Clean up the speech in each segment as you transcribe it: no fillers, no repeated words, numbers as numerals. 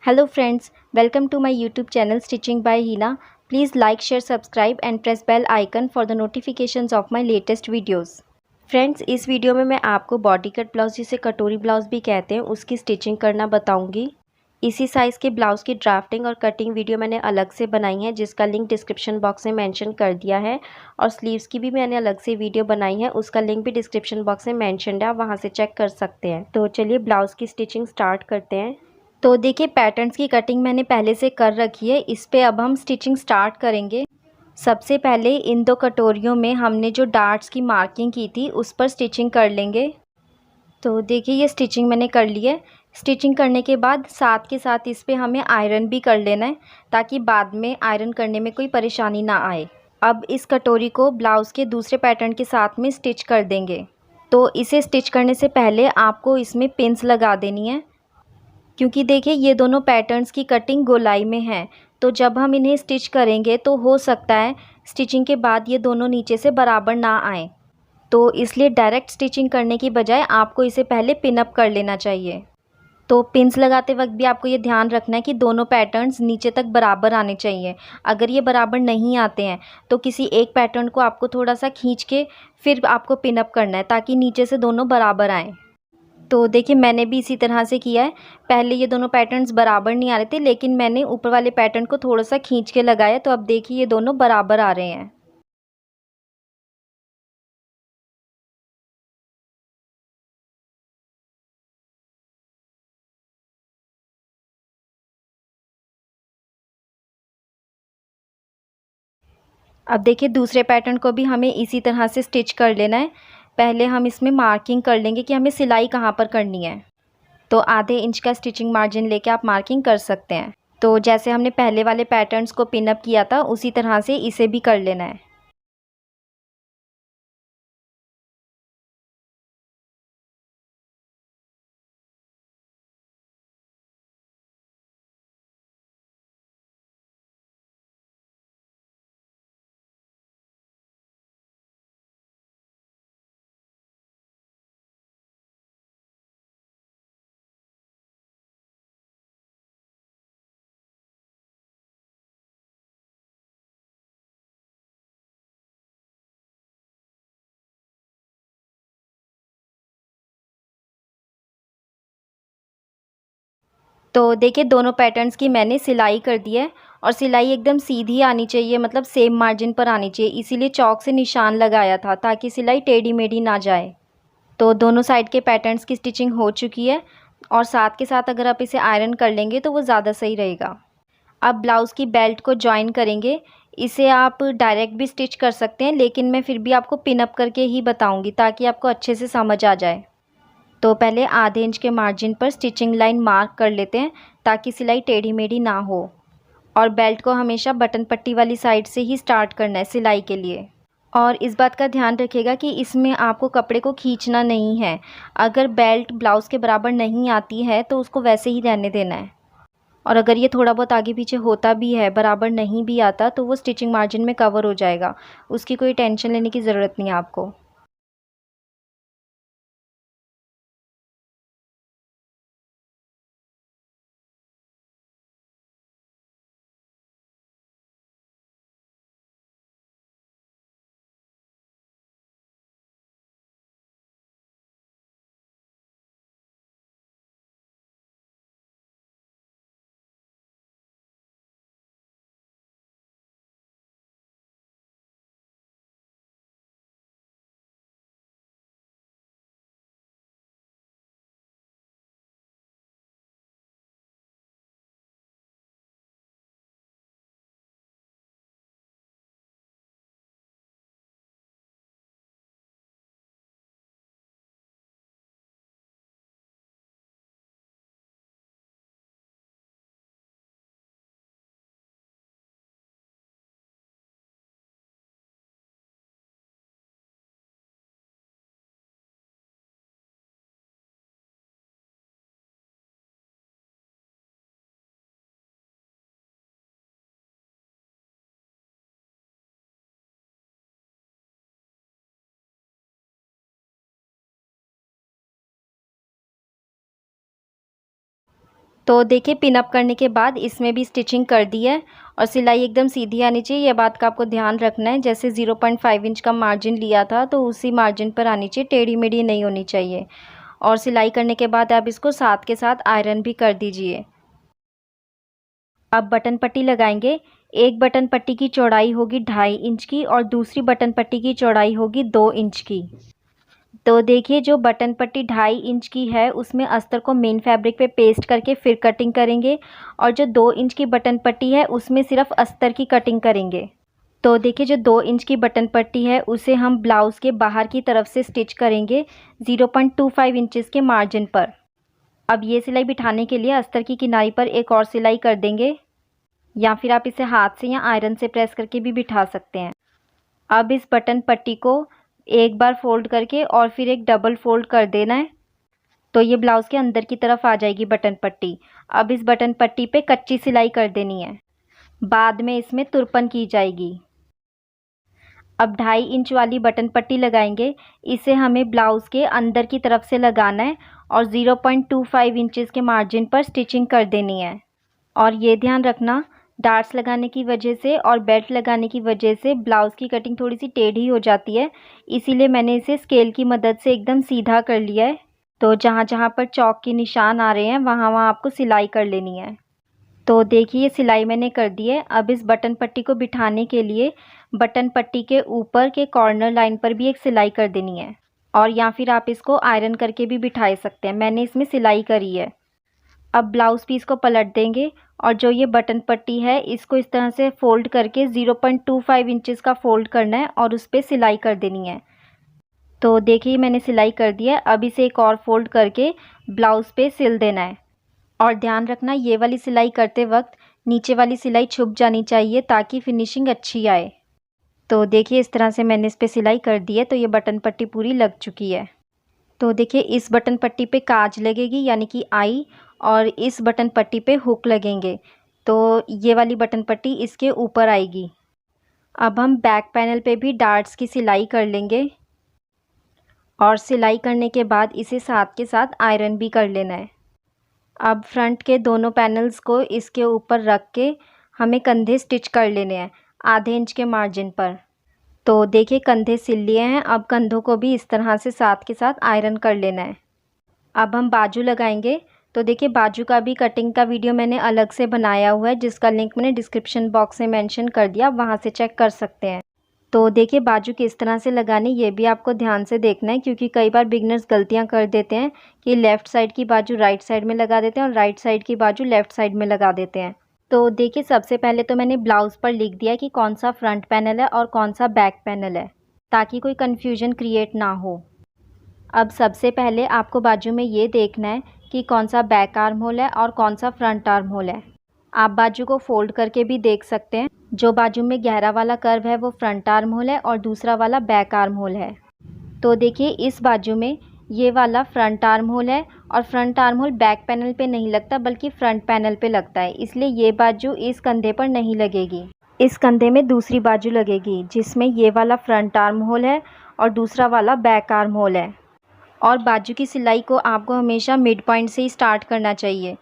Hello friends, welcome to my YouTube channel Stitching by Hina. Please like, share, subscribe and press bell icon for the notifications of my latest videos. Friends, इस video में मैं आपको body cut blouse जिसे कटोरी blouse भी कहते हैं उसकी स्टिचिंग करना बताऊंगी। इसी साइज़ के ब्लाउज़ की ड्राफ्टिंग और कटिंग वीडियो मैंने अलग से बनाई है जिसका लिंक डिस्क्रिप्शन बॉक्स में मेंशन कर दिया है, और स्लीव्स की भी मैंने अलग से वीडियो बनाई है, उसका लिंक भी डिस्क्रिप्शन बॉक्स में मेंशन है, आप वहाँ से चेक कर सकते हैं। तो चलिए ब्लाउज़ की स्टिचिंग स्टार्ट करते हैं। तो देखिए पैटर्न्स की कटिंग मैंने पहले से कर रखी है, इस पे अब हम स्टिचिंग स्टार्ट करेंगे। सबसे पहले इन दो कटोरियों में हमने जो डार्ट्स की मार्किंग की थी उस पर स्टिचिंग कर लेंगे। तो देखिए ये स्टिचिंग मैंने कर ली है। स्टिचिंग करने के बाद साथ के साथ इस पे हमें आयरन भी कर लेना है ताकि बाद में आयरन करने में कोई परेशानी ना आए। अब इस कटोरी को ब्लाउज़ के दूसरे पैटर्न के साथ में स्टिच कर देंगे। तो इसे स्टिच करने से पहले आपको इसमें पिन्स लगा देनी है, क्योंकि देखिए ये दोनों पैटर्न्स की कटिंग गोलाई में है, तो जब हम इन्हें स्टिच करेंगे तो हो सकता है स्टिचिंग के बाद ये दोनों नीचे से बराबर ना आए। तो इसलिए डायरेक्ट स्टिचिंग करने की बजाय आपको इसे पहले पिन अप कर लेना चाहिए। तो पिन्स लगाते वक्त भी आपको ये ध्यान रखना है कि दोनों पैटर्न्स नीचे तक बराबर आने चाहिए। अगर ये बराबर नहीं आते हैं तो किसी एक पैटर्न को आपको थोड़ा सा खींच के फिर आपको पिन अप करना है ताकि नीचे से दोनों बराबर आएँ। तो देखिए मैंने भी इसी तरह से किया है। पहले ये दोनों पैटर्न्स बराबर नहीं आ रहे थे, लेकिन मैंने ऊपर वाले पैटर्न को थोड़ा सा खींच के लगाया, तो अब देखिए ये दोनों बराबर आ रहे हैं। अब देखिए दूसरे पैटर्न को भी हमें इसी तरह से स्टिच कर लेना है। पहले हम इसमें मार्किंग कर लेंगे कि हमें सिलाई कहाँ पर करनी है। तो आधे इंच का स्टिचिंग मार्जिन लेके आप मार्किंग कर सकते हैं। तो जैसे हमने पहले वाले पैटर्न्स को पिन अप किया था उसी तरह से इसे भी कर लेना है। तो देखिए दोनों पैटर्न्स की मैंने सिलाई कर दी है, और सिलाई एकदम सीधी आनी चाहिए, मतलब सेम मार्जिन पर आनी चाहिए, इसीलिए चॉक से निशान लगाया था ताकि सिलाई टेढ़ी मेढ़ी ना जाए। तो दोनों साइड के पैटर्न्स की स्टिचिंग हो चुकी है, और साथ के साथ अगर आप इसे आयरन कर लेंगे तो वो ज़्यादा सही रहेगा। अब ब्लाउज़ की बेल्ट को जॉइन करेंगे। इसे आप डायरेक्ट भी स्टिच कर सकते हैं, लेकिन मैं फिर भी आपको पिन अप करके ही बताऊंगी ताकि आपको अच्छे से समझ आ जाए। तो पहले आधे इंच के मार्जिन पर स्टिचिंग लाइन मार्क कर लेते हैं ताकि सिलाई टेढ़ी मेढ़ी ना हो। और बेल्ट को हमेशा बटन पट्टी वाली साइड से ही स्टार्ट करना है सिलाई के लिए। और इस बात का ध्यान रखिएगा कि इसमें आपको कपड़े को खींचना नहीं है। अगर बेल्ट ब्लाउज़ के बराबर नहीं आती है तो उसको वैसे ही रहने देना है। और अगर ये थोड़ा बहुत आगे पीछे होता भी है, बराबर नहीं भी आता, तो वो स्टिचिंग मार्जिन में कवर हो जाएगा, उसकी कोई टेंशन लेने की ज़रूरत नहीं है आपको। तो देखिए पिन अप करने के बाद इसमें भी स्टिचिंग कर दी है और सिलाई एकदम सीधी आनी चाहिए। यह बात का आपको ध्यान रखना है। जैसे 0.5 इंच का मार्जिन लिया था तो उसी मार्जिन पर आनी चाहिए, टेढ़ी मेढ़ी नहीं होनी चाहिए। और सिलाई करने के बाद आप इसको साथ के साथ आयरन भी कर दीजिए। अब बटन पट्टी लगाएंगे। एक बटन पट्टी की चौड़ाई होगी 2.5 इंच की और दूसरी बटन पट्टी की चौड़ाई होगी 2 इंच की। तो देखिए जो बटन पट्टी 2.5 इंच की है उसमें अस्तर को मेन फैब्रिक पे पेस्ट करके फिर कटिंग करेंगे और जो 2 इंच की बटन पट्टी है उसमें सिर्फ अस्तर की कटिंग करेंगे। तो देखिए जो 2 इंच की बटन पट्टी है उसे हम ब्लाउज़ के बाहर की तरफ से स्टिच करेंगे 0.25 इंचेस के मार्जिन पर। अब ये सिलाई बिठाने के लिए अस्तर की किनारी पर एक और सिलाई कर देंगे, या फिर आप इसे हाथ से या आयरन से प्रेस करके भी बिठा सकते हैं। अब इस बटन पट्टी को एक बार फोल्ड करके और फिर एक डबल फोल्ड कर देना है, तो ये ब्लाउज़ के अंदर की तरफ आ जाएगी बटन पट्टी। अब इस बटन पट्टी पे कच्ची सिलाई कर देनी है, बाद में इसमें तुरपन की जाएगी। अब 2.5 इंच वाली बटन पट्टी लगाएंगे। इसे हमें ब्लाउज़ के अंदर की तरफ से लगाना है और 0.25 इंचेस के मार्जिन पर स्टिचिंग कर देनी है। और ये ध्यान रखना, डार्ट्स लगाने की वजह से और बेल्ट लगाने की वजह से ब्लाउज़ की कटिंग थोड़ी सी टेढ़ी हो जाती है, इसीलिए मैंने इसे स्केल की मदद से एकदम सीधा कर लिया है। तो जहाँ जहाँ पर चौक के निशान आ रहे हैं वहाँ वहाँ आपको सिलाई कर लेनी है। तो देखिए सिलाई मैंने कर दी है। अब इस बटन पट्टी को बिठाने के लिए बटन पट्टी के ऊपर के कॉर्नर लाइन पर भी एक सिलाई कर देनी है, और या फिर आप इसको आयरन करके भी बिठा सकते हैं। मैंने इसमें सिलाई करी है। अब ब्लाउज़ पीस को पलट देंगे और जो ये बटन पट्टी है इसको इस तरह से फ़ोल्ड करके 0.25 इंचेस का फ़ोल्ड करना है और उस पर सिलाई कर देनी है। तो देखिए मैंने सिलाई कर दिया है। अब इसे एक और फ़ोल्ड करके ब्लाउज़ पे सिल देना है। और ध्यान रखना ये वाली सिलाई करते वक्त नीचे वाली सिलाई छुप जानी चाहिए ताकि फिनिशिंग अच्छी आए। तो देखिए इस तरह से मैंने इस पर सिलाई कर दी है, तो ये बटन पट्टी पूरी लग चुकी है। तो देखिए इस बटन पट्टी पे काज लगेगी यानी कि आई, और इस बटन पट्टी पे हुक लगेंगे, तो ये वाली बटन पट्टी इसके ऊपर आएगी। अब हम बैक पैनल पे भी डार्ट्स की सिलाई कर लेंगे और सिलाई करने के बाद इसे साथ के साथ आयरन भी कर लेना है। अब फ्रंट के दोनों पैनल्स को इसके ऊपर रख के हमें कंधे स्टिच कर लेने हैं आधे इंच के मार्जिन पर। तो देखिए कंधे सिल लिए हैं। अब कंधों को भी इस तरह से साथ के साथ आयरन कर लेना है। अब हम बाजू लगाएंगे। तो देखिए बाजू का भी कटिंग का वीडियो मैंने अलग से बनाया हुआ है, जिसका लिंक मैंने डिस्क्रिप्शन बॉक्स में मेंशन कर दिया, वहाँ से चेक कर सकते हैं। तो देखिए बाजू किस तरह से लगानी ये भी आपको ध्यान से देखना है, क्योंकि कई बार बिगनर्स गलतियां कर देते हैं कि लेफ़्ट साइड की बाजू राइट साइड में लगा देते हैं और राइट साइड की बाजू लेफ़्ट साइड में लगा देते हैं। तो देखिए सबसे पहले तो मैंने ब्लाउज़ पर लिख दिया कि कौन सा फ्रंट पैनल है और कौन सा बैक पैनल है, ताकि कोई कन्फ्यूजन क्रिएट ना हो। अब सबसे पहले आपको बाजू में ये देखना है कि कौन सा बैक आर्म होल है और कौन सा फ्रंट आर्म होल है। आप बाजू को फोल्ड करके भी देख सकते हैं। जो बाजू में गहरा वाला कर्व है वो फ्रंट आर्म होल है और दूसरा वाला बैक आर्म होल है। तो देखिए इस बाजू में ये वाला फ्रंट आर्म होल है और front arm hole back panel पे नहीं लगता बल्कि फ्रंट पैनल पे लगता है, इसलिए ये बाजू इस कंधे पर नहीं लगेगी। इस कंधे में दूसरी बाजू लगेगी जिसमें ये वाला फ्रंट आर्म होल है और दूसरा वाला बैक आर्म होल है। और बाजू की सिलाई को आपको हमेशा मिड पॉइंट से ही स्टार्ट करना चाहिए,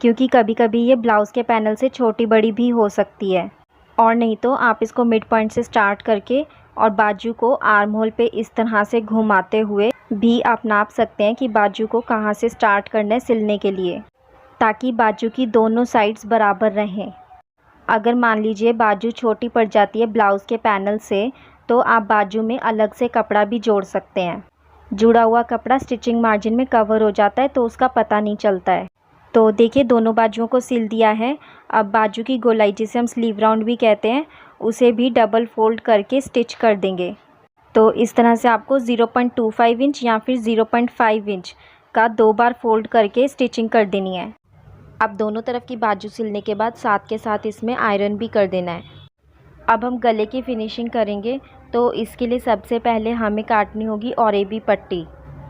क्योंकि कभी कभी ये ब्लाउज़ के पैनल से छोटी बड़ी भी हो सकती है। और नहीं तो आप इसको मिड पॉइंट से स्टार्ट करके और बाजू को आर्म होल पे इस तरह से घुमाते हुए भी आप नाप सकते हैं कि बाजू को कहाँ से स्टार्ट करना है सिलने के लिए, ताकि बाजू की दोनों साइड्स बराबर रहें। अगर मान लीजिए बाजू छोटी पड़ जाती है ब्लाउज़ के पैनल से, तो आप बाजू में अलग से कपड़ा भी जोड़ सकते हैं। जुड़ा हुआ कपड़ा स्टिचिंग मार्जिन में कवर हो जाता है तो उसका पता नहीं चलता है। तो देखिए दोनों बाजुओं को सिल दिया है। अब बाजू की गोलाई, जिसे हम स्लीव राउंड भी कहते हैं, उसे भी डबल फोल्ड करके स्टिच कर देंगे। तो इस तरह से आपको 0.25 इंच या फिर 0.5 इंच का 2 बार फोल्ड करके स्टिचिंग कर देनी है। अब दोनों तरफ की बाजू सिलने के बाद साथ के साथ इसमें आयरन भी कर देना है। अब हम गले की फिनिशिंग करेंगे, तो इसके लिए सबसे पहले हमें काटनी होगी ऑरेबी पट्टी।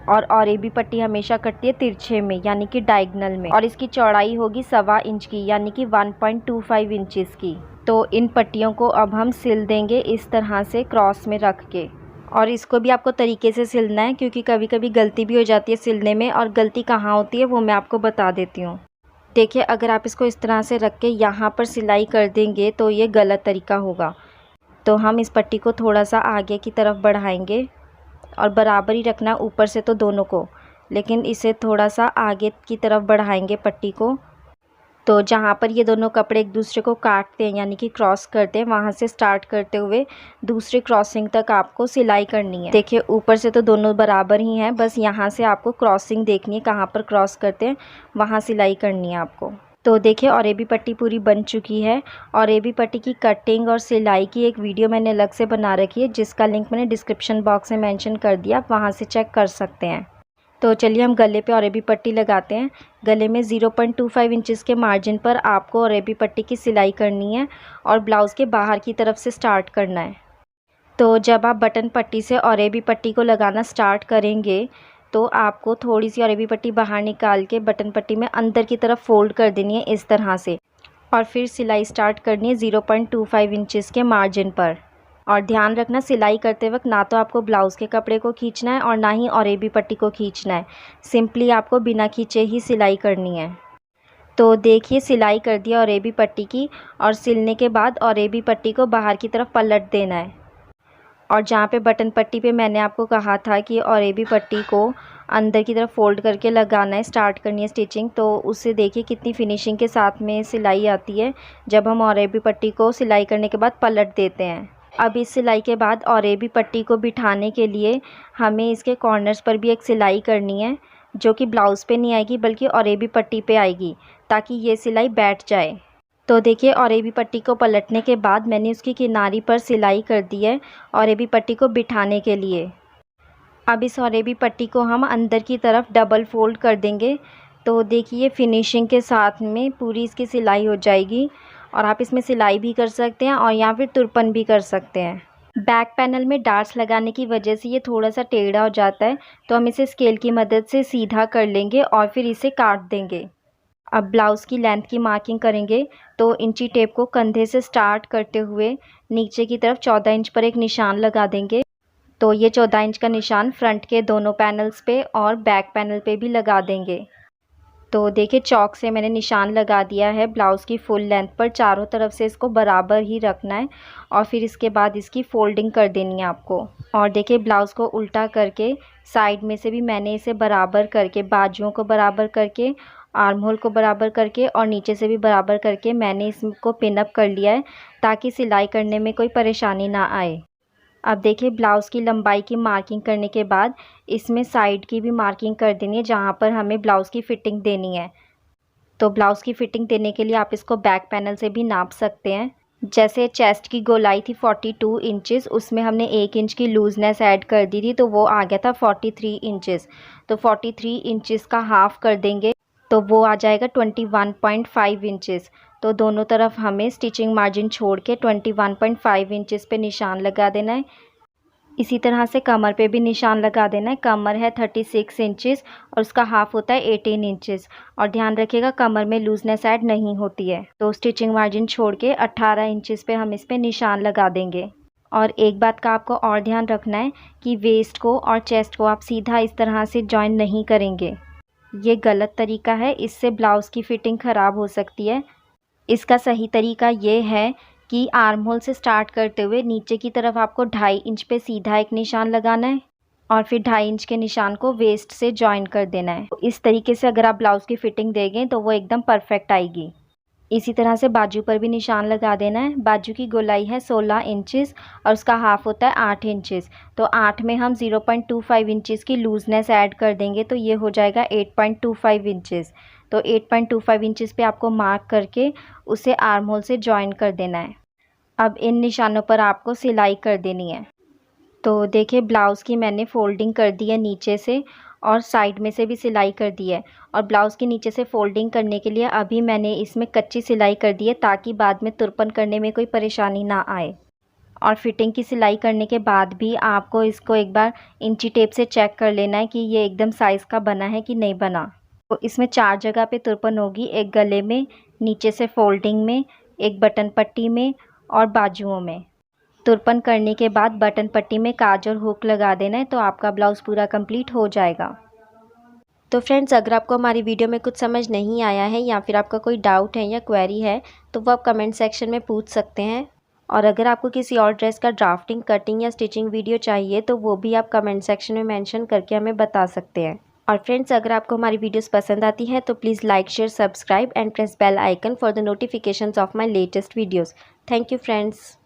और ऑरेबी पट्टी हमेशा कटती है तिरछे में यानी कि डायगोनल में, और इसकी चौड़ाई होगी 1.25 इंच की यानी कि 1.25 इंचेस की। तो इन पट्टियों को अब हम सिल देंगे इस तरह से क्रॉस में रख के। और इसको भी आपको तरीके से सिलना है, क्योंकि कभी कभी गलती भी हो जाती है सिलने में, और गलती कहाँ होती है वो मैं आपको बता देती हूँ। देखिए अगर आप इसको इस तरह से रख के यहाँ पर सिलाई कर देंगे तो ये गलत तरीका होगा। तो हम इस पट्टी को थोड़ा सा आगे की तरफ बढ़ाएंगे और बराबर ही रखना ऊपर से तो दोनों को, लेकिन इसे थोड़ा सा आगे की तरफ बढ़ाएंगे पट्टी को। तो जहाँ पर ये दोनों कपड़े एक दूसरे को काटते हैं यानी कि क्रॉस करते हैं, वहाँ से स्टार्ट करते हुए दूसरी क्रॉसिंग तक आपको सिलाई करनी है। देखिए ऊपर से तो दोनों बराबर ही हैं, बस यहाँ से आपको क्रॉसिंग देखनी है, कहाँ पर क्रॉस करते हैं वहाँ सिलाई करनी है आपको। तो देखिए और ये भी पट्टी पूरी बन चुकी है। और ये भी पट्टी की कटिंग और सिलाई की एक वीडियो मैंने अलग से बना रखी है, जिसका लिंक मैंने डिस्क्रिप्शन बॉक्स में मेंशन कर दिया, आप वहाँ से चेक कर सकते हैं। तो चलिए हम गले पे अरेबी पट्टी लगाते हैं। गले में 0.25 इंचेस के मार्जिन पर आपको अरेबी पट्टी की सिलाई करनी है और ब्लाउज़ के बाहर की तरफ से स्टार्ट करना है। तो जब आप बटन पट्टी से अरेबी पट्टी को लगाना स्टार्ट करेंगे तो आपको थोड़ी सी अरेबी पट्टी बाहर निकाल के बटन पट्टी में अंदर की तरफ फोल्ड कर देनी है इस तरह से, और फिर सिलाई स्टार्ट करनी है 0.25 इंचेस के मार्जिन पर। और ध्यान रखना सिलाई करते वक्त ना तो आपको ब्लाउज़ के कपड़े को खींचना है और ना ही अरेबी पट्टी को खींचना है, सिंपली आपको बिना खींचे ही सिलाई करनी है। तो देखिए सिलाई कर दिया अरेबी पट्टी की, और सिलने के बाद अरेबी पट्टी को बाहर की तरफ पलट देना है। और जहाँ पे बटन पट्टी पे मैंने आपको कहा था कि अरेबी पट्टी को अंदर की तरफ फोल्ड करके लगाना है, स्टार्ट करनी है स्टिचिंग, तो उससे देखिए कितनी फिनिशिंग के साथ में सिलाई आती है जब हम अरेबी पट्टी को सिलाई करने के बाद पलट देते हैं। अब इस सिलाई के बाद अरेबी पट्टी को बिठाने के लिए हमें इसके कॉर्नर्स पर भी एक सिलाई करनी है, जो कि ब्लाउज़ पे नहीं आएगी बल्कि अरेबी पट्टी पे आएगी, ताकि ये सिलाई बैठ जाए। तो देखिए अरेबी पट्टी को पलटने के बाद मैंने उसकी किनारी पर सिलाई कर दी है अरेबी पट्टी को बिठाने के लिए। अब इस अरेबी पट्टी को हम अंदर की तरफ डबल फोल्ड कर देंगे। तो देखिए फिनिशिंग के साथ में पूरी इसकी सिलाई हो जाएगी, और आप इसमें सिलाई भी कर सकते हैं और या फिर तुरपन भी कर सकते हैं। बैक पैनल में डार्ट्स लगाने की वजह से ये थोड़ा सा टेढ़ा हो जाता है, तो हम इसे स्केल की मदद से सीधा कर लेंगे और फिर इसे काट देंगे। अब ब्लाउज़ की लेंथ की मार्किंग करेंगे, तो इंची टेप को कंधे से स्टार्ट करते हुए नीचे की तरफ 14 इंच पर एक निशान लगा देंगे। तो ये 14 इंच का निशान फ्रंट के दोनों पैनल्स पे और बैक पैनल पे भी लगा देंगे। तो देखिए चॉक से मैंने निशान लगा दिया है ब्लाउज़ की फुल लेंथ पर, चारों तरफ से इसको बराबर ही रखना है और फिर इसके बाद इसकी फ़ोल्डिंग कर देनी है आपको। और देखिए ब्लाउज़ को उल्टा करके साइड में से भी मैंने इसे बराबर करके, बाजुओं को बराबर करके, आर्म होल को बराबर करके और नीचे से भी बराबर करके मैंने इसको पिन अप कर लिया है, ताकि सिलाई करने में कोई परेशानी ना आए। अब देखिए ब्लाउज़ की लंबाई की मार्किंग करने के बाद इसमें साइड की भी मार्किंग कर देनी है, जहाँ पर हमें ब्लाउज़ की फ़िटिंग देनी है। तो ब्लाउज़ की फ़िटिंग देने के लिए आप इसको बैक पैनल से भी नाप सकते हैं। जैसे चेस्ट की गोलाई थी 42 इंचेस, उसमें हमने 1 इंच की लूजनेस ऐड कर दी थी, तो वो आ गया था 43 इंचेस। तो 43 इंचेस का हाफ़ कर देंगे तो वो आ जाएगा 21.5 इंचेस। तो दोनों तरफ हमें स्टिचिंग मार्जिन छोड़ के 21.5 इंचेस पे निशान लगा देना है। इसी तरह से कमर पे भी निशान लगा देना है। कमर है 36 इंचेस और उसका हाफ़ होता है 18 इंचेस। और ध्यान रखिएगा कमर में लूजनेस ऐड नहीं होती है। तो स्टिचिंग मार्जिन छोड़ के 18 इंचेस पे हम इस पे निशान लगा देंगे। और एक बात का आपको और ध्यान रखना है कि वेस्ट को और चेस्ट को आप सीधा इस तरह से जॉइन नहीं करेंगे, ये गलत तरीका है, इससे ब्लाउज़ की फ़िटिंग ख़राब हो सकती है। इसका सही तरीका ये है कि आर्म होल से स्टार्ट करते हुए नीचे की तरफ आपको 2.5 इंच पे सीधा एक निशान लगाना है और फिर 2.5 इंच के निशान को वेस्ट से जॉइन कर देना है। तो इस तरीके से अगर आप ब्लाउज़ की फ़िटिंग देंगे तो वो एकदम परफेक्ट आएगी। इसी तरह से बाजू पर भी निशान लगा देना है। बाजू की गोलाई है 16 इंचेस और उसका हाफ़ होता है 8 इंचेस। तो 8 में हम 0.25 इंचेस की लूजनेस ऐड कर देंगे, तो ये हो जाएगा 8.25 इंचेस। तो 8.25 इंचेस पे आपको मार्क करके उसे आर्म होल से जॉइन कर देना है। अब इन निशानों पर आपको सिलाई कर देनी है। तो देखिए ब्लाउज़ की मैंने फ़ोल्डिंग कर दी है नीचे से और साइड में से भी सिलाई कर दी है। और ब्लाउज़ के नीचे से फ़ोल्डिंग करने के लिए अभी मैंने इसमें कच्ची सिलाई कर दी है, ताकि बाद में तुरपन करने में कोई परेशानी ना आए। और फिटिंग की सिलाई करने के बाद भी आपको इसको एक बार इंची टेप से चेक कर लेना है कि ये एकदम साइज़ का बना है कि नहीं बना। तो इसमें 4 जगह पे तुरपन होगी, एक गले में, नीचे से फ़ोल्डिंग में, एक बटन पट्टी में और बाजुओं में। तुरपन करने के बाद बटन पट्टी में काज और हुक लगा देना है, तो आपका ब्लाउज़ पूरा कंप्लीट हो जाएगा। तो फ्रेंड्स, अगर आपको हमारी वीडियो में कुछ समझ नहीं आया है या फिर आपका कोई डाउट है या क्वेरी है तो वो आप कमेंट सेक्शन में पूछ सकते हैं। और अगर आपको किसी और ड्रेस का ड्राफ्टिंग, कटिंग या स्टिचिंग वीडियो चाहिए तो वो भी आप कमेंट सेक्शन में मेंशन करके हमें बता सकते हैं। और फ्रेंड्स, अगर आपको हमारी वीडियोस पसंद आती हैं तो please like, share, subscribe and press bell icon for the notifications of my latest videos. Thank you friends.